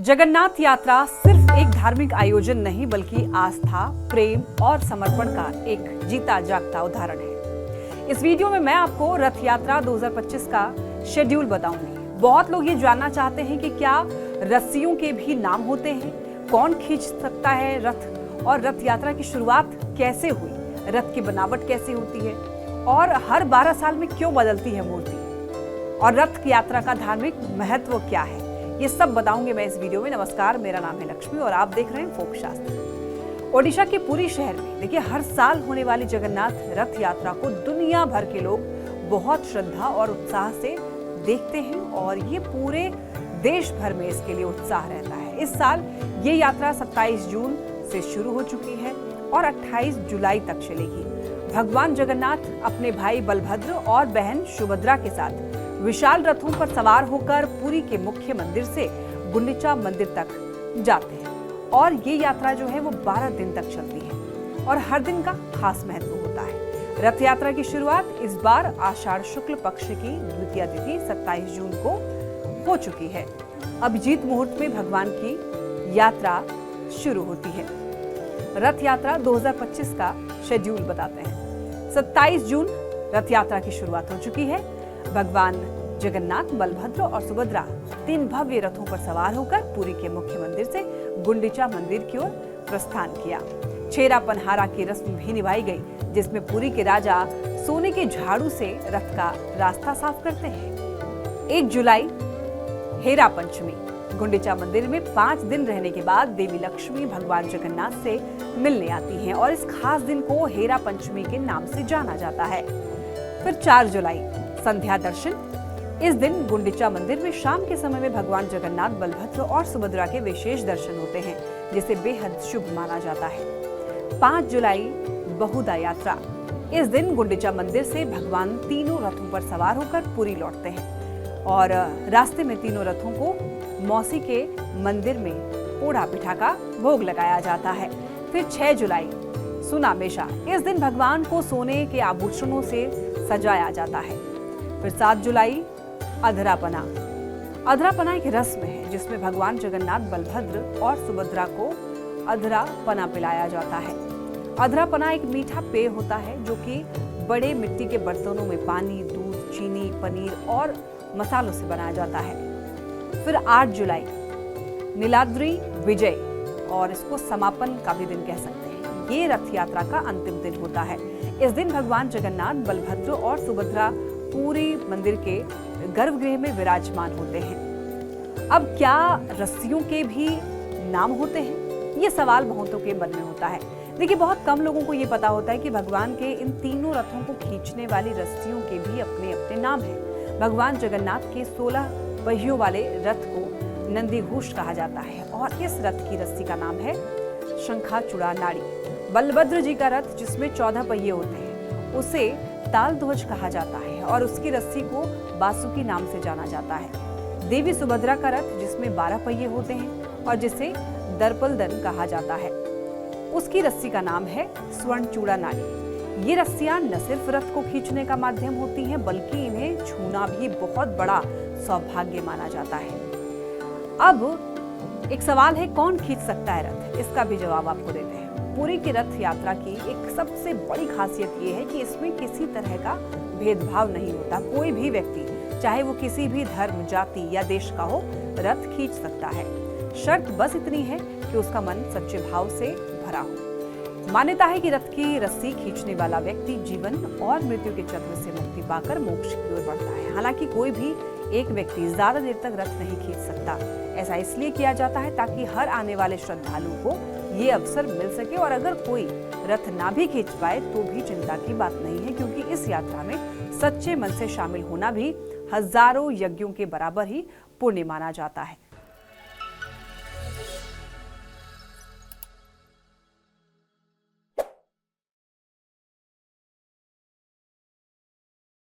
जगन्नाथ यात्रा सिर्फ एक धार्मिक आयोजन नहीं बल्कि आस्था, प्रेम और समर्पण का एक जीता जागता उदाहरण है। इस वीडियो में मैं आपको रथ यात्रा 2025 का शेड्यूल बताऊंगी। बहुत लोग ये जानना चाहते हैं कि क्या रस्सियों के भी नाम होते हैं, कौन खींच सकता है रथ, और रथ यात्रा की शुरुआत कैसे हुई, रथ की बनावट कैसे होती है और हर 12 साल में क्यों बदलती है मूर्ति, और रथ की यात्रा का धार्मिक महत्व क्या है, ये सब बताऊंगी मैं इस वीडियो में। नमस्कार, मेरा नाम है लक्ष्मी और आप देख रहे हैं फोक शास्त्र। ओडिशा के पुरी शहर में देखिए हर साल होने वाली जगन्नाथ रथ यात्रा को दुनिया भर के लोग बहुत श्रद्धा और उत्साह से देखते हैं और ये पूरे देश भर में इसके लिए उत्साह रहता है। इस साल ये यात्रा 27 जून से शुरू हो चुकी है और 28 जुलाई तक चलेगी। भगवान जगन्नाथ अपने भाई बलभद्र और बहन सुभद्रा के साथ विशाल रथों पर सवार होकर पुरी के मुख्य मंदिर से गुंडीचा मंदिर तक जाते हैं और ये यात्रा जो है वो 12 दिन तक चलती है और हर दिन का खास महत्व होता है। रथ यात्रा की शुरुआत इस बार आषाढ़ शुक्ल पक्ष की द्वितीया तिथि 27 जून को हो चुकी है। अभिजीत मुहूर्त में भगवान की यात्रा शुरू होती है। रथ यात्रा 2025 का शेड्यूल बताते हैं। 27 जून रथ यात्रा की शुरुआत हो चुकी है। भगवान जगन्नाथ, बलभद्र और सुभद्रा 3 भव्य रथों पर सवार होकर पुरी के मुख्य मंदिर से गुंडीचा मंदिर की ओर प्रस्थान किया। छेरा पनहारा की रस्म भी निभाई गई, जिसमें पुरी के राजा सोने के झाड़ू से रथ का रास्ता साफ करते हैं। 1 जुलाई हेरा पंचमी। गुंडीचा मंदिर में 5 दिन रहने के बाद देवी लक्ष्मी भगवान जगन्नाथ से मिलने आती हैं और इस खास दिन को हेरा पंचमी के नाम से जाना जाता है। फिर 4 जुलाई संध्या दर्शन। इस दिन गुंडीचा मंदिर में शाम के समय में भगवान जगन्नाथ, बलभद्र और सुभद्रा के विशेष दर्शन होते हैं, जिसे बेहद शुभ माना जाता है। 5 जुलाई बहुदा यात्रा। इस दिन गुंडीचा मंदिर से भगवान तीनों रथों पर सवार होकर पुरी लौटते हैं और रास्ते में तीनों रथों को मौसी के मंदिर में पोड़ा पिठा का भोग लगाया जाता है। फिर 6 जुलाई सुनामेशा। इस दिन भगवान को सोने के आभूषणों से सजाया जाता है। फिर 7 जुलाई अधरापना। अधरापना एक रस्म है जिसमें भगवान जगन्नाथ, बलभद्र और सुभद्रा को अधरापना पिलाया जाता है। अधरापना एक मीठा पेय होता है जो कि बड़े मिट्टी के बर्तनों में पानी, दूध, चीनी, पनीर और मसालों से बनाया जाता है। फिर 8 जुलाई नीलाद्री विजय, और इसको समापन का भी दिन कह सकते हैं। ये रथ यात्रा का अंतिम दिन होता है। इस दिन भगवान जगन्नाथ, बलभद्र और सुभद्रा पूरी मंदिर के गर्भगृह में विराजमान होते हैं। अब क्या रस्सियों के भी नाम होते हैं? ये सवाल बहुतों के मन में होता है। देखिए बहुत कम लोगों को ये पता होता है कि भगवान के इन तीनों रथों को खींचने वाली रस्सियों के भी अपने अपने नाम हैं। भगवान जगन्नाथ के 16 पहियों वाले रथ को नंदी घोष कहा जाता है और इस रथ की रस्सी का नाम है शंखाचूड़ा नाड़ी। बलभद्र जी का रथ जिसमें 14 पहिए होते हैं उसे ताल ध्वज कहा जाता है और उसकी रस्सी को बासुकी नाम से जाना जाता है। देवी सुभद्रा का रथ जिसमें 12 पहिए होते हैं और जिसे दर्पलदन कहा जाता है, उसकी रस्सी का नाम है स्वर्णचूड़ा नाड़ी। ये रस्सियां न सिर्फ रथ को खींचने का माध्यम होती हैं बल्कि इन्हें छूना भी बहुत बड़ा सौभाग्य माना जाता है। अब एक सवाल है, कौन खींच सकता है रथ? इसका भी जवाब आपको देते हैं। पुरी की रथ यात्रा की एक सबसे बड़ी खासियत ये है कि इसमें किसी तरह का भेदभाव नहीं होता। कोई भी व्यक्ति चाहे वो किसी भी धर्म, जाति या देश का हो, रथ खींच सकता है। शर्त बस इतनी है कि उसका मन सच्चे भाव से भरा हो। मान्यता है कि रथ की रस्सी खींचने वाला व्यक्ति जीवन और मृत्यु के चक्र से मुक्ति पाकर मोक्ष की ओर बढ़ता है। हालांकि कोई भी एक व्यक्ति ज्यादा देर तक रथ नहीं खींच सकता। ऐसा इसलिए किया जाता है ताकि हर आने वाले श्रद्धालु को ये अवसर मिल सके, और अगर कोई रथ ना भी खींच पाए तो भी चिंता की बात नहीं है, क्योंकि इस यात्रा में सच्चे मन से शामिल होना भी हजारों यज्ञों के बराबर ही पुण्य माना जाता है।